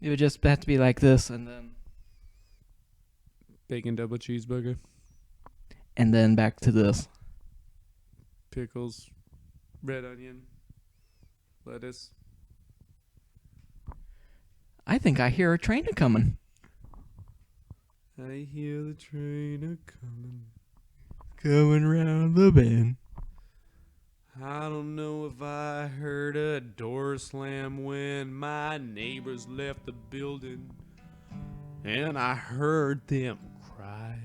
It would just have to be like this, Bacon double cheeseburger, and then back to this. pickles, red onion, lettuce. I think I hear a train a coming. I hear the train a-coming. Coming round the bend. I don't know if I heard a door slam when my neighbors left the building, and I heard them cry.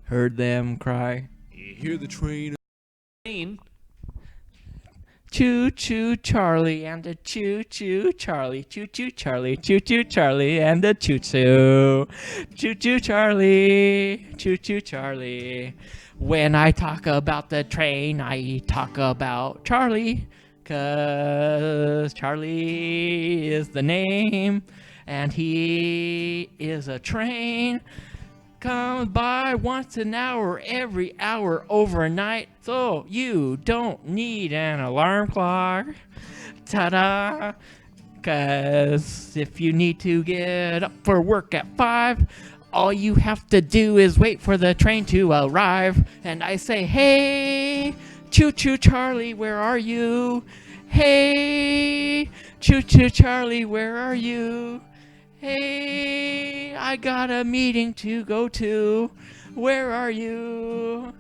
Heard them cry. You hear the train. Choo choo Charlie and a choo choo Charlie. Choo choo Charlie. Choo choo Charlie and a choo choo. Choo choo Charlie. Choo choo Charlie. When I talk about the train, I talk about Charlie. 'Cause Charlie is the name. And he is a train. Comes by once an hour, every hour, overnight, so you don't need an alarm clock. Ta-da! 'Cause if you need to get up for work at 5, all you have to do is wait for the train to arrive. And I say, hey, choo-choo Charlie, where are you? Hey, choo-choo Charlie, where are you? Hey, I got a meeting to go to. Where are you?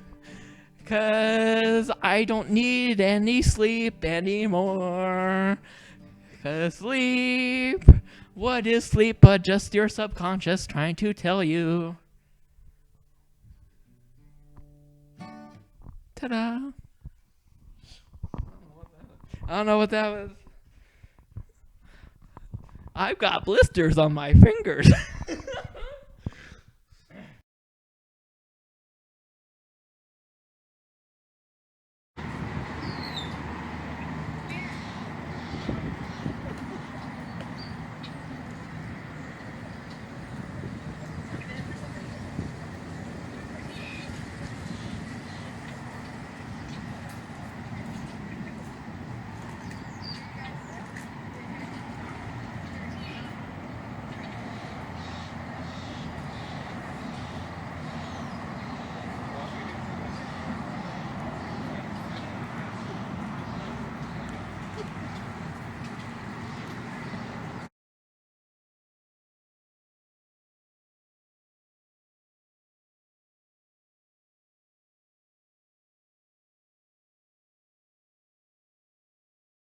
'Cause I don't need any sleep anymore. 'Cause sleep, what is sleep but just your subconscious trying to tell you? Ta-da. I don't know what that was. I've got blisters on my fingers.